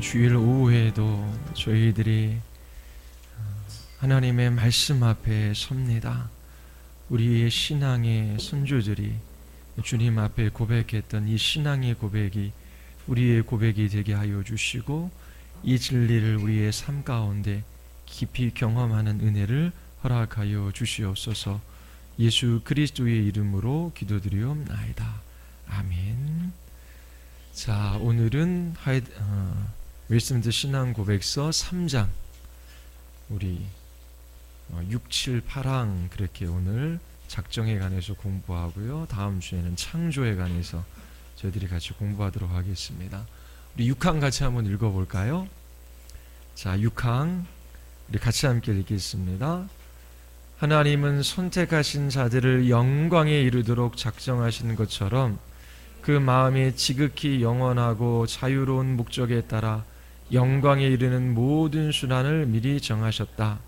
주일 오후에도 저희들이 하나님의 말씀 앞에 섭니다. 우리의 신앙의 선조들이 주님 앞에 고백했던 이 신앙의 고백이 우리의 고백이 되게 하여 주시고, 이 진리를 우리의 삶 가운데 깊이 경험하는 은혜를 허락하여 주시옵소서. 예수 그리스도의 이름으로 기도드리옵나이다. 아멘. 자, 오늘은 웨스트민스터 신앙 고백서 3장 우리 6, 7, 8항 그렇게 오늘 작정에 관해서 공부하고요. 다음 주에는 창조에 관해서 저희들이 같이 공부하도록 하겠습니다. 우리 6항 같이 한번 읽어볼까요? 자, 6항 우리 같이 함께 읽겠습니다. 하나님은 선택하신 자들을 영광에 이르도록 작정하신 것처럼 그 마음이 지극히 영원하고 자유로운 목적에 따라 영광에 이르는 모든 순환을 미리 정하셨다.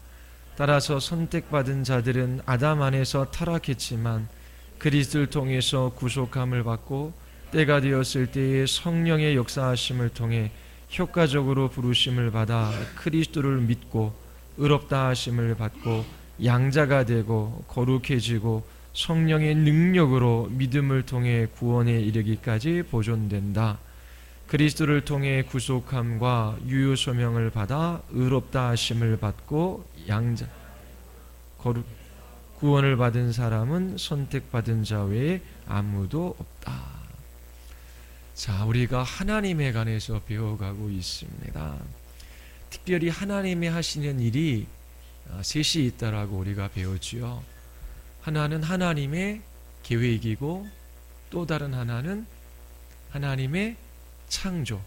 따라서 선택받은 자들은 아담 안에서 타락했지만 그리스도를 통해서 구속함을 받고 때가 되었을 때에 성령의 역사하심을 통해 효과적으로 부르심을 받아 그리스도를 믿고 의롭다 하심을 받고 양자가 되고 거룩해지고 성령의 능력으로 믿음을 통해 구원에 이르기까지 보존된다. 그리스도를 통해 구속함과 유효소명을 받아 의롭다 하심을 받고 양자 거룩 구원을 받은 사람은 선택받은 자 외에 아무도 없다. 자, 우리가 하나님에 관해서 배워가고 있습니다. 특별히 하나님이 하시는 일이 셋이 있다라고 우리가 배웠지요. 하나는 하나님의 계획이고 또 다른 하나는 하나님의 창조,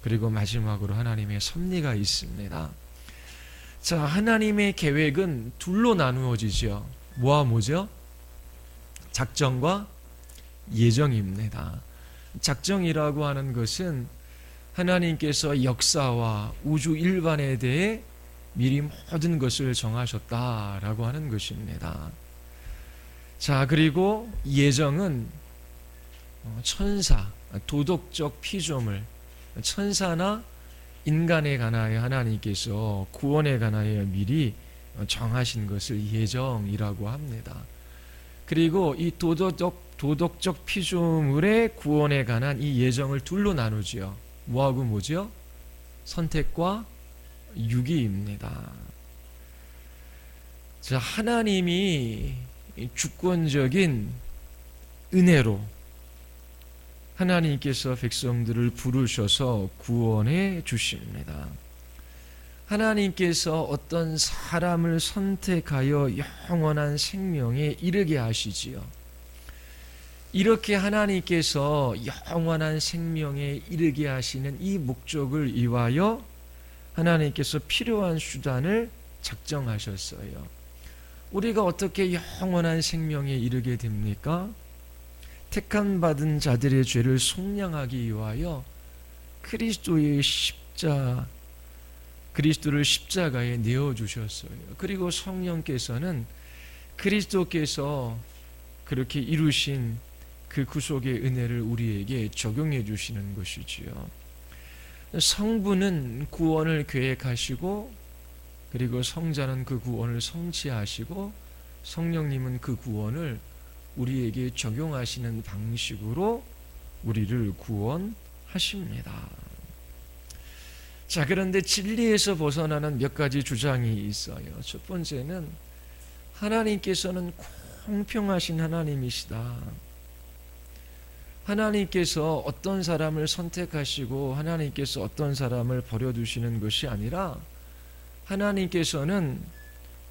그리고 마지막으로 하나님의 섭리가 있습니다. 자, 하나님의 계획은 둘로 나누어지죠. 뭐와 뭐죠? 작정과 예정입니다. 작정이라고 하는 것은 하나님께서 역사와 우주 일반에 대해 미리 모든 것을 정하셨다라고 하는 것입니다. 자, 그리고 예정은 천사, 도덕적 피조물, 천사나 인간에 관하여 하나님께서 구원에 관하여 미리 정하신 것을 예정이라고 합니다. 그리고 이 도덕적 피조물의 구원에 관한 이 예정을 둘로 나누지요. 뭐하고 뭐죠? 선택과 유기입니다. 자, 하나님이 주권적인 은혜로 하나님께서 백성들을 부르셔서 구원해 주십니다. 하나님께서 어떤 사람을 선택하여 영원한 생명에 이르게 하시지요. 이렇게 하나님께서 영원한 생명에 이르게 하시는 이 목적을 위하여 하나님께서 필요한 수단을 작정하셨어요. 우리가 어떻게 영원한 생명에 이르게 됩니까? 택함 받은 자들의 죄를 속량하기 위하여 그리스도를 십자가에 내어주셨어요. 그리고 성령께서는 그리스도께서 그렇게 이루신 그 구속의 은혜를 우리에게 적용해 주시는 것이지요. 성부는 구원을 계획하시고, 그리고 성자는 그 구원을 성취하시고, 성령님은 그 구원을 우리에게 적용하시는 방식으로 우리를 구원하십니다. 자, 그런데 진리에서 벗어나는 몇 가지 주장이 있어요. 첫 번째는 하나님께서는 공평하신 하나님이시다. 하나님께서 어떤 사람을 선택하시고 하나님께서 어떤 사람을 버려두시는 것이 아니라 하나님께서는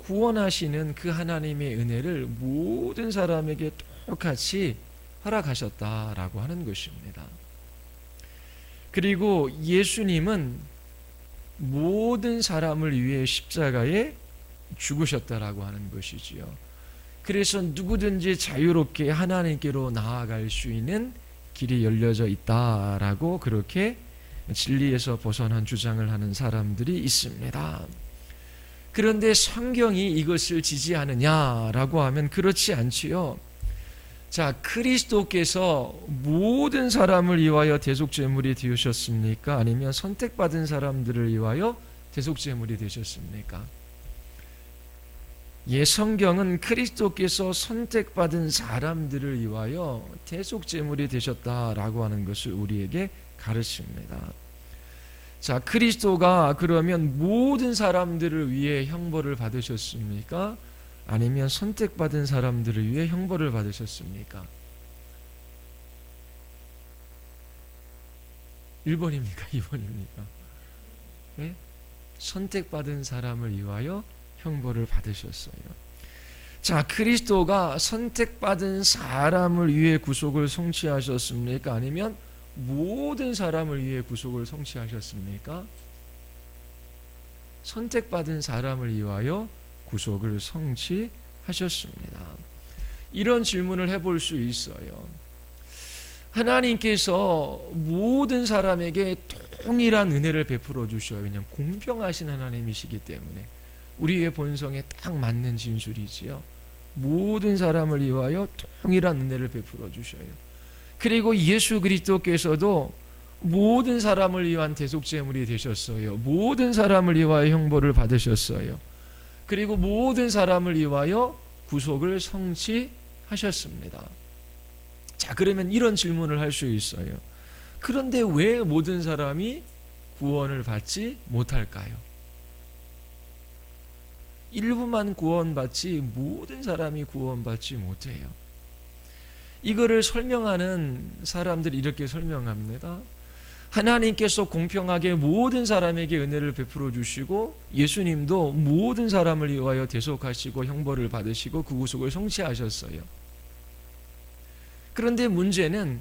구원하시는 그 하나님의 은혜를 모든 사람에게 똑같이 허락하셨다라고 하는 것입니다. 그리고 예수님은 모든 사람을 위해 십자가에 죽으셨다라고 하는 것이지요. 그래서 누구든지 자유롭게 하나님께로 나아갈 수 있는 길이 열려져 있다라고 그렇게 진리에서 벗어난 주장을 하는 사람들이 있습니다. 그런데 성경이 이것을 지지하느냐라고 하면 그렇지 않지요. 자, 그리스도께서 모든 사람을 위하여 대속제물이 되셨습니까? 아니면 선택받은 사람들을 위하여 대속제물이 되셨습니까? 예, 성경은 그리스도께서 선택받은 사람들을 위하여 대속제물이 되셨다라고 하는 것을 우리에게 가르칩니다. 자, 그리스도가 그러면 모든 사람들을 위해 형벌을 받으셨습니까? 아니면 선택받은 사람들을 위해 형벌을 받으셨습니까? 1번입니까? 2번입니까? 네? 선택받은 사람을 위하여 형벌을 받으셨어요. 자, 그리스도가 선택받은 사람을 위해 구속을 성취하셨습니까? 아니면 모든 사람을 위해 구속을 성취하셨습니까? 선택받은 사람을 위하여 구속을 성취하셨습니다. 이런 질문을 해볼 수 있어요. 하나님께서 모든 사람에게 동일한 은혜를 베풀어 주셔요. 왜냐하면 공평하신 하나님이시기 때문에. 우리의 본성에 딱 맞는 진술이지요. 모든 사람을 위하여 동일한 은혜를 베풀어 주셔요. 그리고 예수 그리스도께서도 모든 사람을 위한 대속제물이 되셨어요. 모든 사람을 위하여 형벌을 받으셨어요. 그리고 모든 사람을 위하여 구속을 성취하셨습니다. 자, 그러면 이런 질문을 할 수 있어요. 그런데 왜 모든 사람이 구원을 받지 못할까요? 일부만 구원받지 모든 사람이 구원받지 못해요. 이거를 설명하는 사람들이 이렇게 설명합니다. 하나님께서 공평하게 모든 사람에게 은혜를 베풀어 주시고 예수님도 모든 사람을 위하여 대속하시고 형벌을 받으시고 그 구속을 성취하셨어요. 그런데 문제는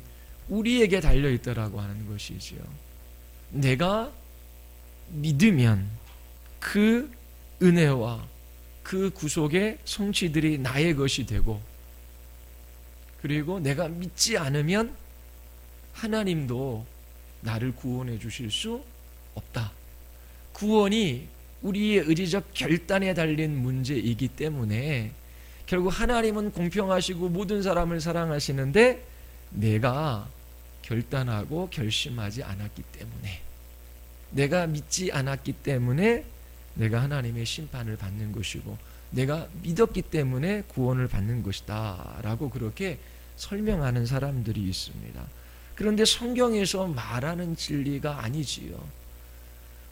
우리에게 달려있다라고 하는 것이지요. 내가 믿으면 그 은혜와 그 구속의 성취들이 나의 것이 되고, 그리고 내가 믿지 않으면 하나님도 나를 구원해 주실 수 없다. 구원이 우리의 의지적 결단에 달린 문제이기 때문에 결국 하나님은 공평하시고 모든 사람을 사랑하시는데 내가 결단하고 결심하지 않았기 때문에, 내가 믿지 않았기 때문에 내가 하나님의 심판을 받는 것이고, 내가 믿었기 때문에 구원을 받는 것이다 라고 그렇게 설명하는 사람들이 있습니다. 그런데 성경에서 말하는 진리가 아니지요.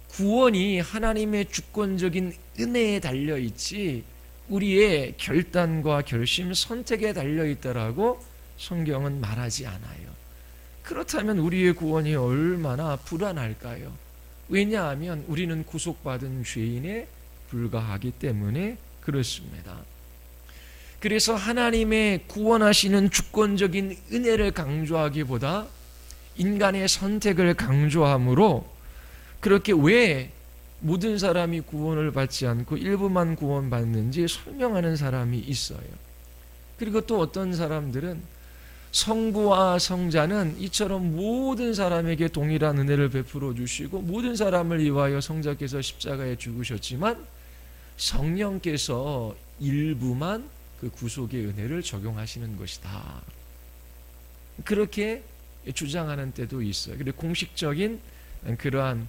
구원이 하나님의 주권적인 은혜에 달려있지 우리의 결단과 결심, 선택에 달려있다라고 성경은 말하지 않아요. 그렇다면 우리의 구원이 얼마나 불안할까요? 왜냐하면 우리는 구속받은 죄인에 불과하기 때문에 그렇습니다. 그래서 하나님의 구원하시는 주권적인 은혜를 강조하기보다 인간의 선택을 강조함으로 그렇게 왜 모든 사람이 구원을 받지 않고 일부만 구원받는지 설명하는 사람이 있어요. 그리고 또 어떤 사람들은 성부와 성자는 이처럼 모든 사람에게 동일한 은혜를 베풀어 주시고 모든 사람을 위하여 성자께서 십자가에 죽으셨지만 성령께서 일부만 그 구속의 은혜를 적용하시는 것이다. 그렇게 주장하는 때도 있어요. 그리고 공식적인 그러한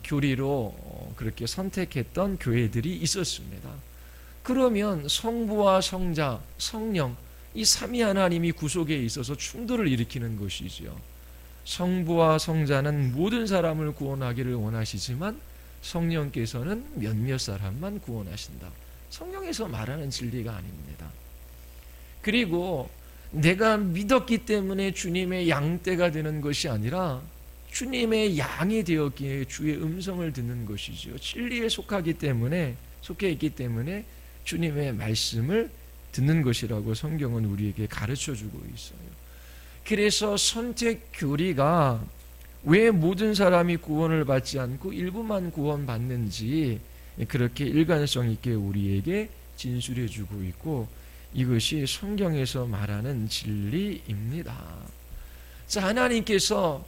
교리로 그렇게 선택했던 교회들이 있었습니다. 그러면 성부와 성자, 성령 이 삼위 하나님이 구속에 있어서 충돌을 일으키는 것이지요. 성부와 성자는 모든 사람을 구원하기를 원하시지만 성령께서는 몇몇 사람만 구원하신다. 성경에서 말하는 진리가 아닙니다. 그리고 내가 믿었기 때문에 주님의 양떼가 되는 것이 아니라 주님의 양이 되었기에 주의 음성을 듣는 것이죠. 진리에 속해 있기 때문에 주님의 말씀을 듣는 것이라고 성경은 우리에게 가르쳐주고 있어요. 그래서 선택 교리가 왜 모든 사람이 구원을 받지 않고 일부만 구원받는지 그렇게 일관성 있게 우리에게 진술해주고 있고, 이것이 성경에서 말하는 진리입니다. 자, 하나님께서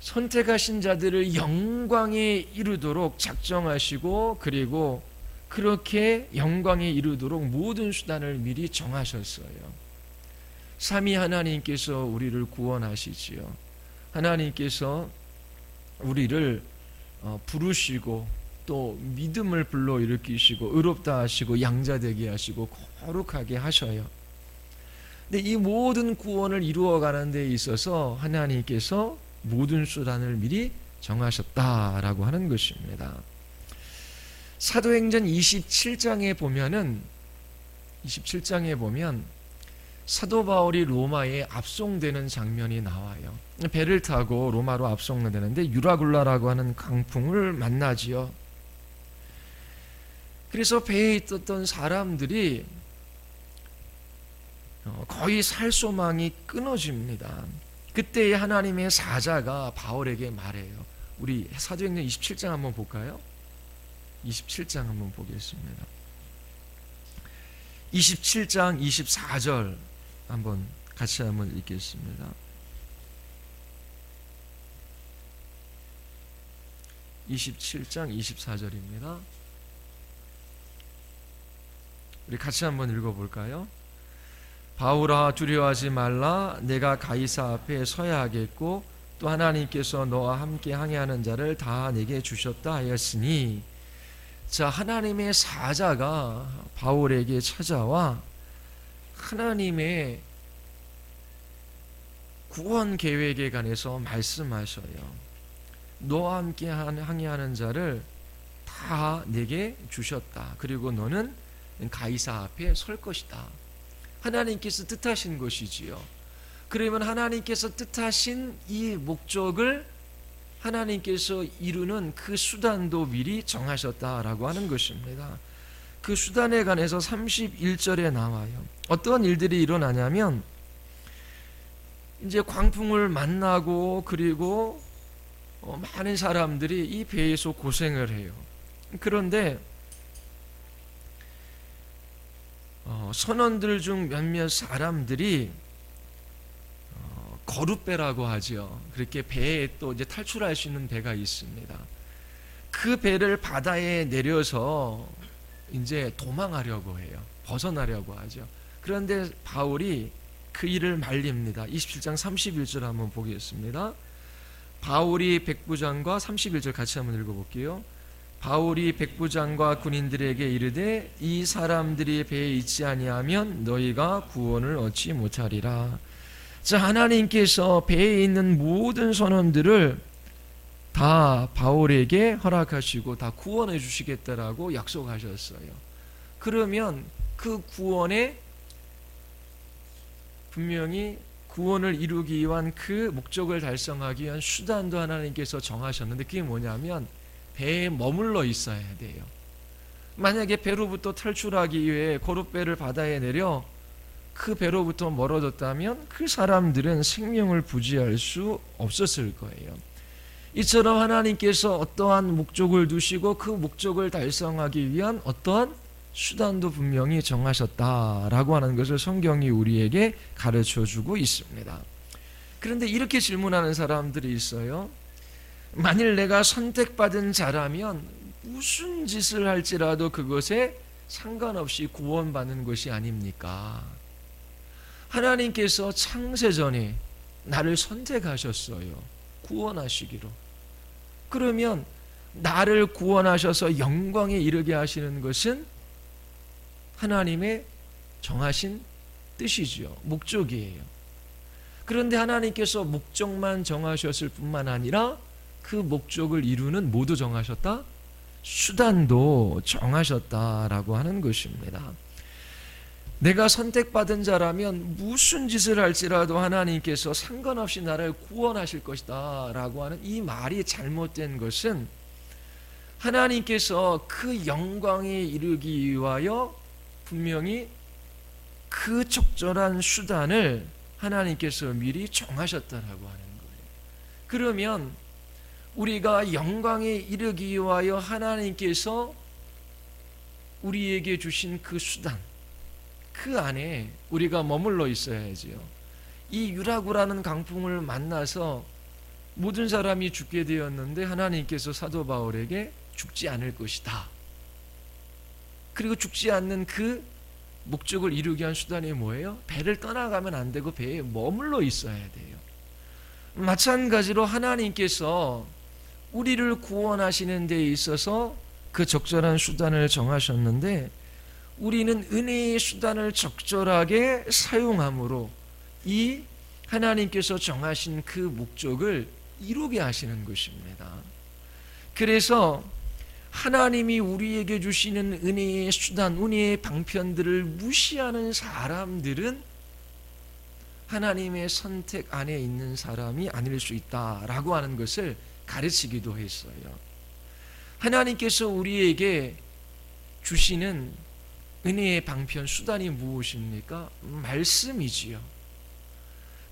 선택하신 자들을 영광에 이르도록 작정하시고 그리고 그렇게 영광에 이르도록 모든 수단을 미리 정하셨어요. 삼위 하나님께서 우리를 구원하시지요. 하나님께서 우리를 부르시고 또 믿음을 불러일으키시고 의롭다 하시고 양자되게 하시고 거룩하게 하셔요. 근데 이 모든 구원을 이루어가는 데 있어서 하나님께서 모든 수단을 미리 정하셨다라고 하는 것입니다. 사도행전 27장에 보면 사도 바울이 로마에 압송되는 장면이 나와요. 배를 타고 로마로 압송되는데 유라굴라라고 하는 강풍을 만나지요. 그래서 배에 있었던 사람들이 거의 살 소망이 끊어집니다. 그때 하나님의 사자가 바울에게 말해요. 우리 사도행전 27장 한번 볼까요? 27장 한번 보겠습니다. 27장 24절 한번 같이 한번 읽겠습니다. 27장 24절입니다. 우리 같이 한번 읽어볼까요? 바울아 두려워하지 말라. 내가 가이사 앞에 서야 하겠고 또 하나님께서 너와 함께 항해하는 자를 다 내게 주셨다 하였으니. 자, 하나님의 사자가 바울에게 찾아와 하나님의 구원 계획에 관해서 말씀하셔요. 너와 함께 항해하는 자를 다 내게 주셨다. 그리고 너는 가이사 앞에 설 것이다. 하나님께서 뜻하신 것이지요. 그러면 하나님께서 뜻하신 이 목적을 하나님께서 이루는 그 수단도 미리 정하셨다라고 하는 것입니다. 그 수단에 관해서 31절에 나와요. 어떤 일들이 일어나냐면 이제 광풍을 만나고 그리고 많은 사람들이 이 배에서 고생을 해요. 그런데 선원들 중 몇몇 사람들이 거룻배라고 하죠. 그렇게 배에 또 이제 탈출할 수 있는 배가 있습니다. 그 배를 바다에 내려서 이제 도망하려고 해요. 벗어나려고 하죠. 그런데 바울이 그 일을 말립니다. 27장 31절 한번 보겠습니다. 바울이 백부장과 31절 같이 한번 읽어볼게요. 바울이 백부장과 군인들에게 이르되 이 사람들이 배에 있지 아니하면 너희가 구원을 얻지 못하리라. 자, 하나님께서 배에 있는 모든 선원들을 다 바울에게 허락하시고 다 구원해 주시겠다라고 약속하셨어요. 그러면 그 구원에 분명히 구원을 이루기 위한 그 목적을 달성하기 위한 수단도 하나님께서 정하셨는데 그게 뭐냐면 배에 머물러 있어야 돼요. 만약에 배로부터 탈출하기 위해 거룻배를 바다에 내려 그 배로부터 멀어졌다면 그 사람들은 생명을 부지할 수 없었을 거예요. 이처럼 하나님께서 어떠한 목적을 두시고 그 목적을 달성하기 위한 어떠한 수단도 분명히 정하셨다라고 하는 것을 성경이 우리에게 가르쳐주고 있습니다. 그런데 이렇게 질문하는 사람들이 있어요. 만일 내가 선택받은 자라면 무슨 짓을 할지라도 그것에 상관없이 구원받는 것이 아닙니까? 하나님께서 창세전에 나를 선택하셨어요. 구원하시기로. 그러면 나를 구원하셔서 영광에 이르게 하시는 것은 하나님의 정하신 뜻이지요. 목적이에요. 그런데 하나님께서 목적만 정하셨을 뿐만 아니라 그 목적을 이루는 모두 정하셨다? 수단도 정하셨다라고 하는 것입니다. 내가 선택받은 자라면 무슨 짓을 할지라도 하나님께서 상관없이 나를 구원하실 것이다 라고 하는 이 말이 잘못된 것은 하나님께서 그 영광에 이르기 위하여 분명히 그 적절한 수단을 하나님께서 미리 정하셨다라고 하는 거예요. 그러면 우리가 영광에 이르기 위하여 하나님께서 우리에게 주신 그 수단, 그 안에 우리가 머물러 있어야지요. 이 유라구라는 강풍을 만나서 모든 사람이 죽게 되었는데 하나님께서 사도 바울에게 죽지 않을 것이다. 그리고 죽지 않는 그 목적을 이루기 위한 수단이 뭐예요? 배를 떠나가면 안 되고 배에 머물러 있어야 돼요. 마찬가지로 하나님께서 우리를 구원하시는 데 있어서 그 적절한 수단을 정하셨는데, 우리는 은혜의 수단을 적절하게 사용함으로 이 하나님께서 정하신 그 목적을 이루게 하시는 것입니다. 그래서 하나님이 우리에게 주시는 은혜의 수단, 은혜의 방편들을 무시하는 사람들은 하나님의 선택 안에 있는 사람이 아닐 수 있다라고 하는 것을 가르치기도 했어요. 하나님께서 우리에게 주시는 은혜의 방편, 수단이 무엇입니까? 말씀이지요.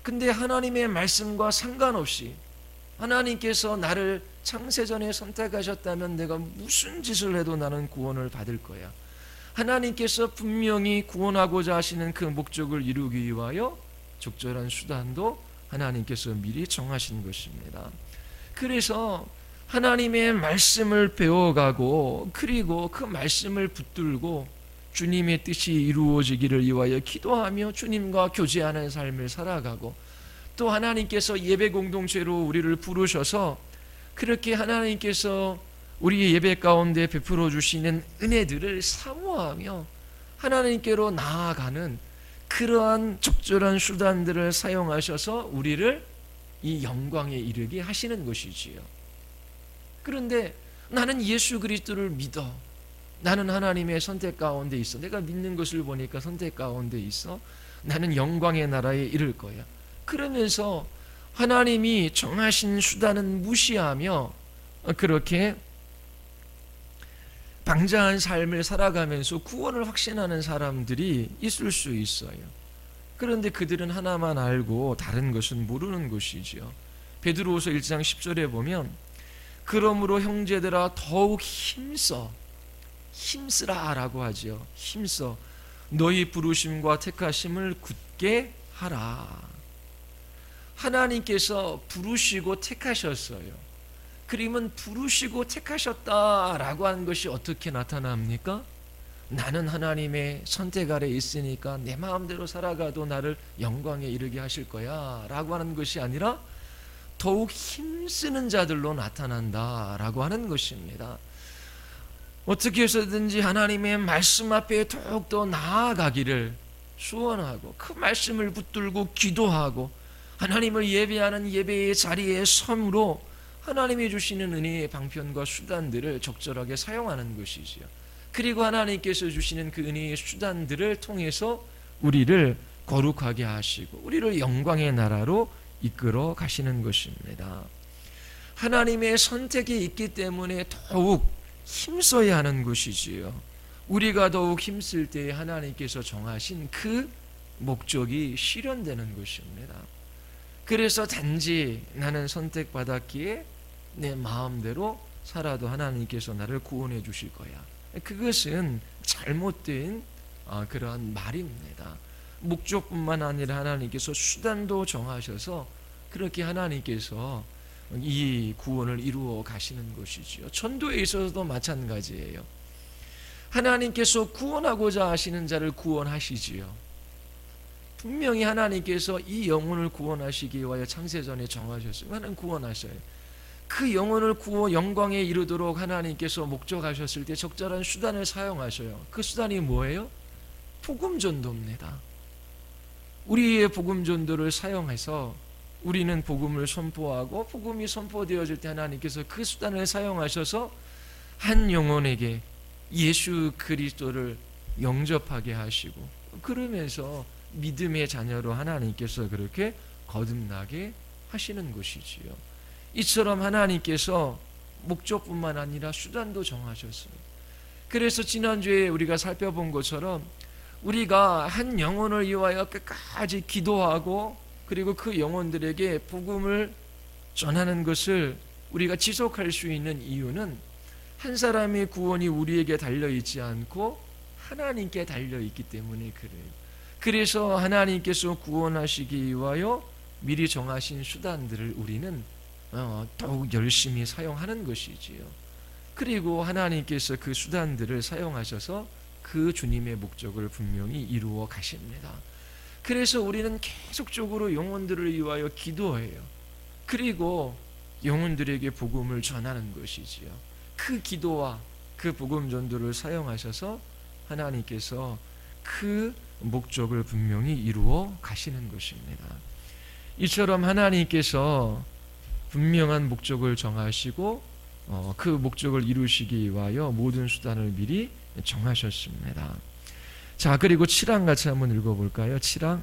근데 하나님의 말씀과 상관없이 하나님께서 나를 창세전에 선택하셨다면 내가 무슨 짓을 해도 나는 구원을 받을 거야. 하나님께서 분명히 구원하고자 하시는 그 목적을 이루기 위하여 적절한 수단도 하나님께서 미리 정하신 것입니다. 그래서 하나님의 말씀을 배워가고, 그리고 그 말씀을 붙들고 주님의 뜻이 이루어지기를 위하여 기도하며 주님과 교제하는 삶을 살아가고, 또 하나님께서 예배 공동체로 우리를 부르셔서 그렇게 하나님께서 우리의 예배 가운데 베풀어 주시는 은혜들을 사모하며 하나님께로 나아가는 그러한 적절한 수단들을 사용하셔서 우리를 이 영광에 이르게 하시는 것이지요. 그런데 나는 예수 그리스도를 믿어, 나는 하나님의 선택 가운데 있어, 내가 믿는 것을 보니까 선택 가운데 있어, 나는 영광의 나라에 이를 거야, 그러면서 하나님이 정하신 수단은 무시하며 그렇게 방자한 삶을 살아가면서 구원을 확신하는 사람들이 있을 수 있어요. 그런데 그들은 하나만 알고 다른 것은 모르는 것이지요. 베드로후서 1장 10절에 보면, 그러므로 형제들아 더욱 힘쓰라 라고 하지요. 힘써 너희 부르심과 택하심을 굳게 하라. 하나님께서 부르시고 택하셨어요. 그러면 부르시고 택하셨다라고 하는 것이 어떻게 나타납니까? 나는 하나님의 선택 아래 있으니까 내 마음대로 살아가도 나를 영광에 이르게 하실 거야 라고 하는 것이 아니라 더욱 힘쓰는 자들로 나타난다라고 하는 것입니다. 어떻게 해서든지 하나님의 말씀 앞에 더욱더 나아가기를 소원하고, 그 말씀을 붙들고 기도하고 하나님을 예배하는 예배의 자리에 섬으로 하나님이 주시는 은혜의 방편과 수단들을 적절하게 사용하는 것이지요. 그리고 하나님께서 주시는 그 은혜의 수단들을 통해서 우리를 거룩하게 하시고 우리를 영광의 나라로 이끌어 가시는 것입니다. 하나님의 선택이 있기 때문에 더욱 힘써야 하는 것이지요. 우리가 더욱 힘쓸 때에 하나님께서 정하신 그 목적이 실현되는 것입니다. 그래서 단지 나는 선택받았기에 내 마음대로 살아도 하나님께서 나를 구원해 주실 거야, 그것은 잘못된 그러한 말입니다. 목적뿐만 아니라 하나님께서 수단도 정하셔서 그렇게 하나님께서 이 구원을 이루어 가시는 것이지요. 전도에 있어서도 마찬가지예요. 하나님께서 구원하고자 하시는 자를 구원하시지요. 분명히 하나님께서 이 영혼을 구원하시기 위하여 창세전에 정하셨어요. 하나님 구원하셔요. 그 영혼을 구워 영광에 이르도록 하나님께서 목적하셨을 때 적절한 수단을 사용하셔요. 그 수단이 뭐예요? 복음 전도입니다. 우리의 복음 전도를 사용해서 우리는 복음을 선포하고, 복음이 선포되어질 때 하나님께서 그 수단을 사용하셔서 한 영혼에게 예수 그리스도를 영접하게 하시고, 그러면서 믿음의 자녀로 하나님께서 그렇게 거듭나게 하시는 것이지요. 이처럼 하나님께서 목적뿐만 아니라 수단도 정하셨어요. 그래서 지난주에 우리가 살펴본 것처럼 우리가 한 영혼을 위하여 끝까지 기도하고, 그리고 그 영혼들에게 복음을 전하는 것을 우리가 지속할 수 있는 이유는 한 사람의 구원이 우리에게 달려있지 않고 하나님께 달려있기 때문에 그래요. 그래서 하나님께서 구원하시기 위하여 미리 정하신 수단들을 우리는 더욱 열심히 사용하는 것이지요. 그리고 하나님께서 그 수단들을 사용하셔서 그 주님의 목적을 분명히 이루어 가십니다. 그래서 우리는 계속적으로 영혼들을 위하여 기도해요. 그리고 영혼들에게 복음을 전하는 것이지요. 그 기도와 그 복음 전도를 사용하셔서 하나님께서 그 목적을 분명히 이루어 가시는 것입니다. 이처럼 하나님께서 분명한 목적을 정하시고 그 목적을 이루시기 위하여 모든 수단을 미리 정하셨습니다. 자, 그리고 7항 같이 한번 읽어볼까요? 7항.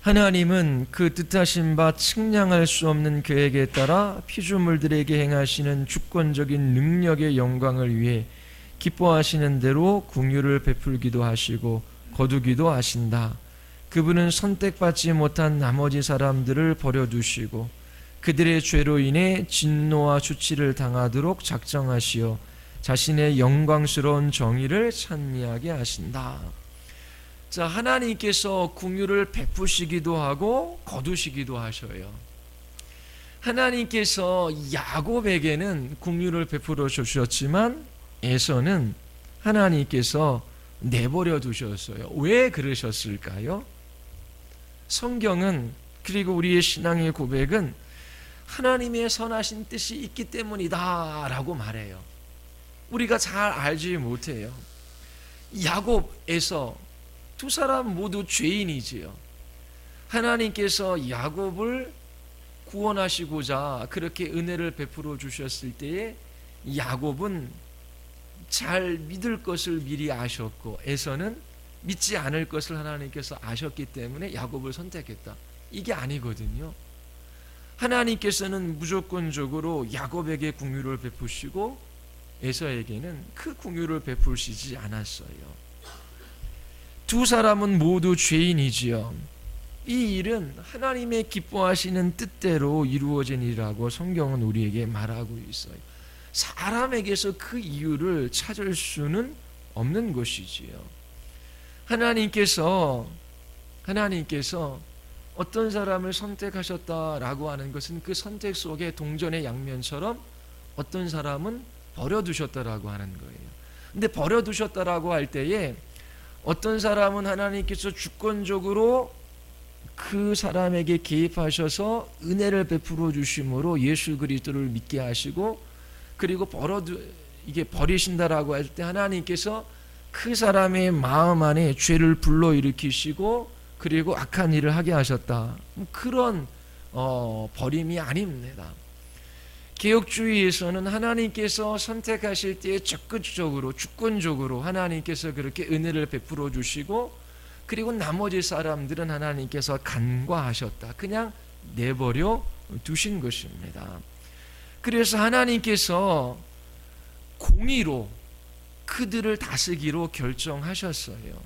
하나님은 그 뜻하신 바 측량할 수 없는 계획에 따라 피조물들에게 행하시는 주권적인 능력의 영광을 위해 기뻐하시는 대로 긍휼을 베풀기도 하시고 거두기도 하신다. 그분은 선택받지 못한 나머지 사람들을 버려두시고 그들의 죄로 인해 진노와 수치를 당하도록 작정하시어 자신의 영광스러운 정의를 찬미하게 하신다. 자, 하나님께서 긍휼을 베푸시기도 하고 거두시기도 하셔요. 하나님께서 야곱에게는 긍휼을 베풀어 주셨지만 에서는 하나님께서 내버려 두셨어요. 왜 그러셨을까요? 성경은, 그리고 우리의 신앙의 고백은 하나님의 선하신 뜻이 있기 때문이다 라고 말해요. 우리가 잘 알지 못해요. 야곱, 에서 두 사람 모두 죄인이지요. 하나님께서 야곱을 구원하시고자 그렇게 은혜를 베풀어 주셨을 때에 야곱은 잘 믿을 것을 미리 아셨고 에서는 믿지 않을 것을 하나님께서 아셨기 때문에 야곱을 선택했다. 이게 아니거든요. 하나님께서는 무조건적으로 야곱에게 긍휼을 베푸시고 에서에게는 그 긍휼을 베푸시지 않았어요. 두 사람은 모두 죄인이지요. 이 일은 하나님의 기뻐하시는 뜻대로 이루어진 일이라고 성경은 우리에게 말하고 있어요. 사람에게서 그 이유를 찾을 수는 없는 것이지요. 하나님께서 어떤 사람을 선택하셨다라고 하는 것은 그 선택 속에 동전의 양면처럼 어떤 사람은 버려두셨다라고 하는 거예요. 근데 버려두셨다라고 할 때에 어떤 사람은 하나님께서 주권적으로 그 사람에게 개입하셔서 은혜를 베풀어 주심으로 예수 그리스도를 믿게 하시고, 그리고 이게 버리신다라고 할 때 하나님께서 그 사람의 마음 안에 죄를 불러일으키시고 그리고 악한 일을 하게 하셨다. 그런 버림이 아닙니다. 개혁주의에서는 하나님께서 선택하실 때에 적극적으로 주권적으로 하나님께서 그렇게 은혜를 베풀어 주시고, 그리고 나머지 사람들은 하나님께서 간과하셨다. 그냥 내버려 두신 것입니다. 그래서 하나님께서 공의로 그들을 다스기로 결정하셨어요.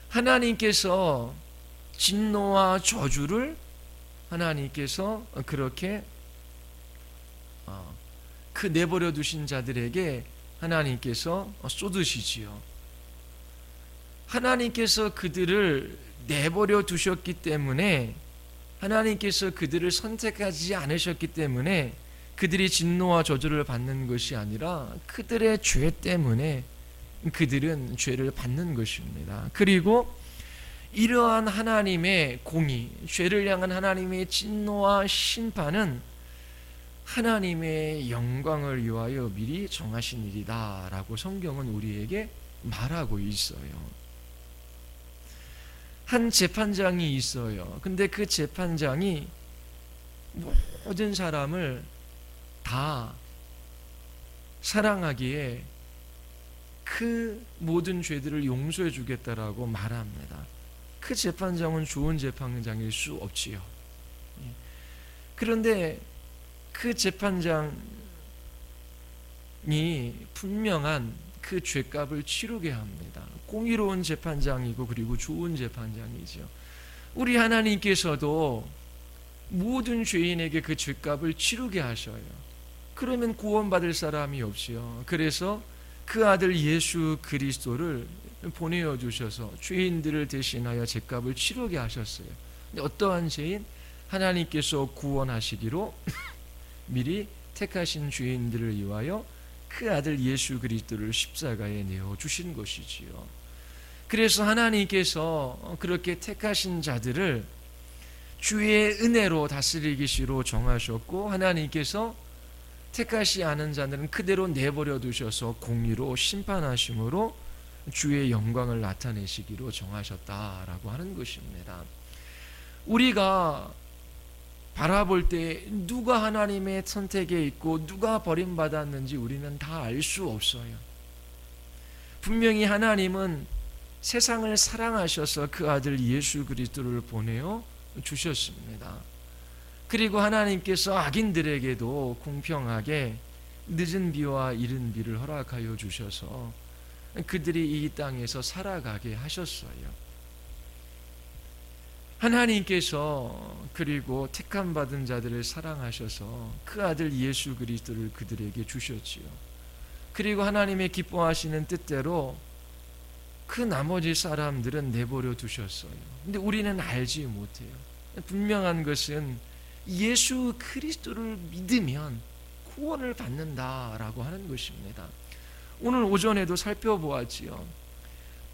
하나님께서 진노와 저주를 하나님께서 그렇게 그 내버려 두신 자들에게 하나님께서 쏟으시지요. 하나님께서 그들을 내버려 두셨기 때문에, 하나님께서 그들을 선택하지 않으셨기 때문에 그들이 진노와 저주를 받는 것이 아니라 그들의 죄 때문에 그들은 죄를 받는 것입니다. 그리고 이러한 하나님의 공의, 죄를 향한 하나님의 진노와 심판은 하나님의 영광을 위하여 미리 정하신 일이다 라고 성경은 우리에게 말하고 있어요. 한 재판장이 있어요. 근데 그 재판장이 모든 사람을 다 사랑하기에 그 모든 죄들을 용서해 주겠다라고 말합니다. 그 재판장은 좋은 재판장일 수 없지요. 그런데 그 재판장이 분명한 그 죄값을 치르게 합니다. 공의로운 재판장이고 그리고 좋은 재판장이죠. 우리 하나님께서도 모든 죄인에게 그 죄값을 치르게 하셔요. 그러면 구원받을 사람이 없지요. 그래서 그 아들 예수 그리스도를 보내어 주셔서 죄인들을 대신하여 죄값을 치르게 하셨어요. 근데 어떠한 죄인? 하나님께서 구원하시기로 미리 택하신 죄인들을 위하여 그 아들 예수 그리스도를 십자가에 내어 주신 것이지요. 그래서 하나님께서 그렇게 택하신 자들을 주의 은혜로 다스리기시로 정하셨고, 하나님께서 택하시 않은 자들은 그대로 내버려 두셔서 공의로 심판하심으로 주의 영광을 나타내시기로 정하셨다라고 하는 것입니다. 우리가 바라볼 때 누가 하나님의 선택에 있고 누가 버림받았는지 우리는 다 알 수 없어요. 분명히 하나님은 세상을 사랑하셔서 그 아들 예수 그리스도를 보내어 주셨습니다. 그리고 하나님께서 악인들에게도 공평하게 늦은 비와 이른 비를 허락하여 주셔서 그들이 이 땅에서 살아가게 하셨어요. 하나님께서 그리고 택함 받은 자들을 사랑하셔서 그 아들 예수 그리스도를 그들에게 주셨지요. 그리고 하나님의 기뻐하시는 뜻대로 그 나머지 사람들은 내버려 두셨어요. 근데 우리는 알지 못해요. 분명한 것은 예수 그리스도를 믿으면 구원을 받는다라고 하는 것입니다. 오늘 오전에도 살펴보았지요.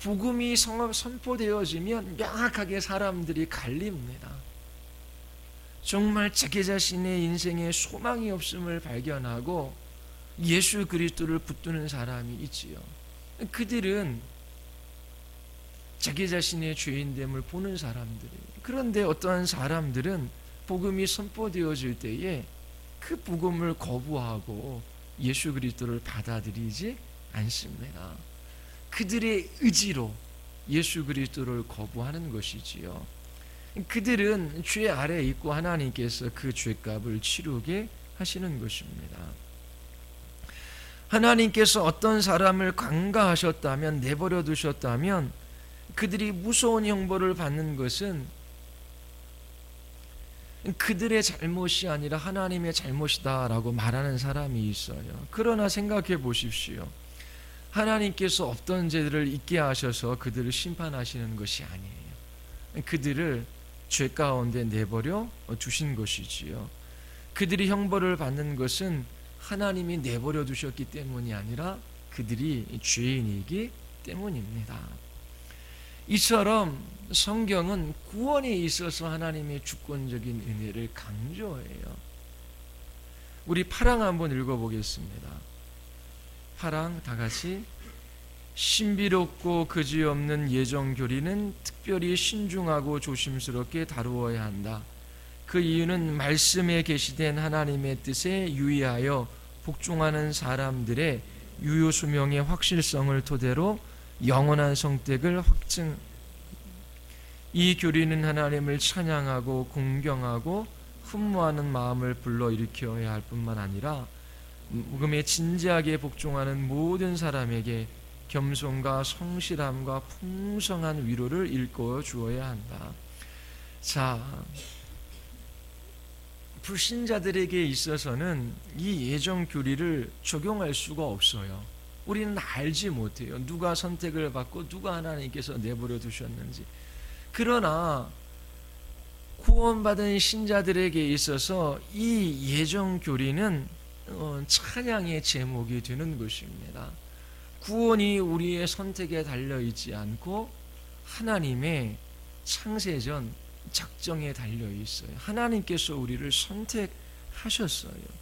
복음이 선포되어지면 명확하게 사람들이 갈립니다. 정말 자기 자신의 인생에 소망이 없음을 발견하고 예수 그리스도를 붙드는 사람이 있지요. 그들은 자기 자신의 죄인됨을 보는 사람들이에요. 그런데 어떠한 사람들은 복음이 선포되어질 때에 그 복음을 거부하고 예수 그리스도를 받아들이지 않습니다. 그들의 의지로 예수 그리스도를 거부하는 것이지요. 그들은 죄 아래에 있고 하나님께서 그 죄값을 치르게 하시는 것입니다. 하나님께서 어떤 사람을 관가하셨다면, 내버려 두셨다면 그들이 무서운 형벌을 받는 것은 그들의 잘못이 아니라 하나님의 잘못이다라고 말하는 사람이 있어요. 그러나 생각해 보십시오. 하나님께서 없던 죄들을 있게 하셔서 그들을 심판하시는 것이 아니에요. 그들을 죄 가운데 내버려 두신 것이지요. 그들이 형벌을 받는 것은 하나님이 내버려 두셨기 때문이 아니라 그들이 죄인이기 때문입니다. 이처럼 성경은 구원에 있어서 하나님의 주권적인 은혜를 강조해요. 우리 파랑 한번 읽어보겠습니다. 파랑 다 같이. 신비롭고 그지없는 예정 교리는 특별히 신중하고 조심스럽게 다루어야 한다. 그 이유는 말씀에 계시된 하나님의 뜻에 유의하여 복종하는 사람들의 유효 수명의 확실성을 토대로 영원한 성택을 확증. 이 교리는 하나님을 찬양하고 공경하고 흠모하는 마음을 불러일으켜야 할 뿐만 아니라 복음에 진지하게 복종하는 모든 사람에게 겸손과 성실함과 풍성한 위로를 일궈 주어야 한다. 자, 불신자들에게 있어서는 이 예정 교리를 적용할 수가 없어요. 우리는 알지 못해요. 누가 선택을 받고 누가 하나님께서 내버려 두셨는지. 그러나 구원받은 신자들에게 있어서 이 예정 교리는 찬양의 제목이 되는 것입니다. 구원이 우리의 선택에 달려있지 않고 하나님의 창세전 작정에 달려있어요. 하나님께서 우리를 선택하셨어요.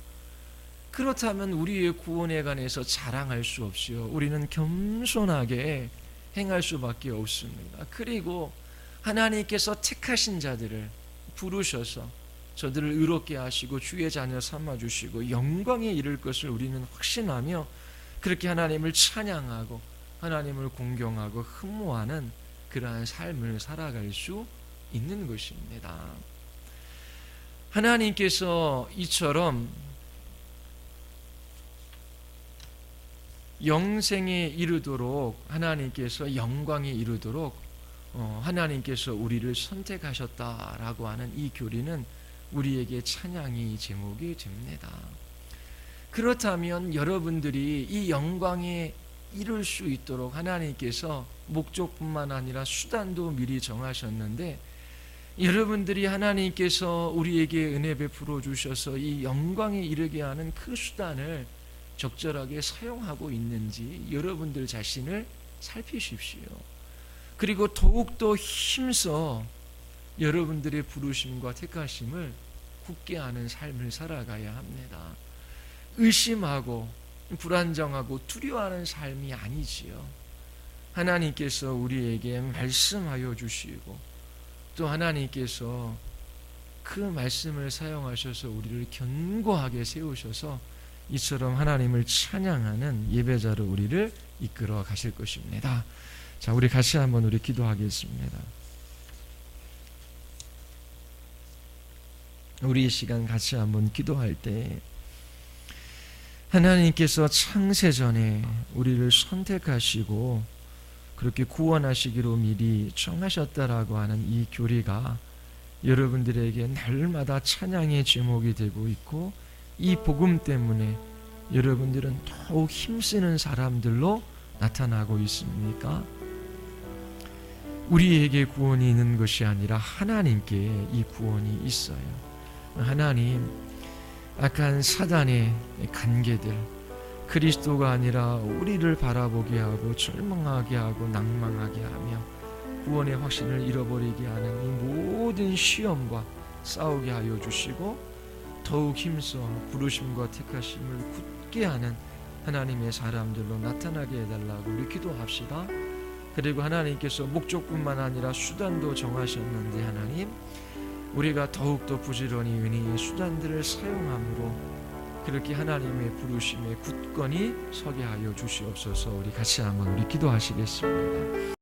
그렇다면 우리의 구원에 관해서 자랑할 수 없이요. 우리는 겸손하게 행할 수밖에 없습니다. 그리고 하나님께서 택하신 자들을 부르셔서 저들을 의롭게 하시고 주의 자녀 삼아주시고 영광에 이를 것을 우리는 확신하며 그렇게 하나님을 찬양하고 하나님을 공경하고 흠모하는 그러한 삶을 살아갈 수 있는 것입니다. 하나님께서 이처럼 영생에 이르도록 하나님께서 영광에 이르도록 하나님께서 우리를 선택하셨다라고 하는 이 교리는 우리에게 찬양이 제목이 됩니다. 그렇다면 여러분들이 이 영광에 이룰 수 있도록 하나님께서 목적뿐만 아니라 수단도 미리 정하셨는데 여러분들이 하나님께서 우리에게 은혜 베풀어 주셔서 이 영광에 이르게 하는 그 수단을 적절하게 사용하고 있는지 여러분들 자신을 살피십시오. 그리고 더욱더 힘써 여러분들의 부르심과 택하심을 굳게 아는 삶을 살아가야 합니다. 의심하고 불안정하고 두려워하는 삶이 아니지요. 하나님께서 우리에게 말씀하여 주시고 또 하나님께서 그 말씀을 사용하셔서 우리를 견고하게 세우셔서 이처럼 하나님을 찬양하는 예배자로 우리를 이끌어 가실 것입니다. 자, 우리 같이 한번 우리 기도하겠습니다. 우리 이 시간 같이 한번 기도할 때 하나님께서 창세전에 우리를 선택하시고 그렇게 구원하시기로 미리 정하셨다라고 하는 이 교리가 여러분들에게 날마다 찬양의 제목이 되고 있고 이 복음 때문에 여러분들은 더욱 힘쓰는 사람들로 나타나고 있습니까? 우리에게 구원이 있는 것이 아니라 하나님께 이 구원이 있어요. 하나님, 악한 사단의 관계들, 그리스도가 아니라 우리를 바라보게 하고 절망하게 하고 낭망하게 하며 구원의 확신을 잃어버리게 하는 이 모든 시험과 싸우게 하여 주시고 더욱 힘써 부르심과 택하심을 굳게 하는 하나님의 사람들로 나타나게 해달라고 우리 기도합시다. 그리고 하나님께서 목적뿐만 아니라 수단도 정하셨는데 하나님, 우리가 더욱더 부지런히 은혜의 수단들을 사용함으로 그렇게 하나님의 부르심에 굳건히 서게 하여 주시옵소서. 우리 같이 한번 우리 기도하시겠습니다.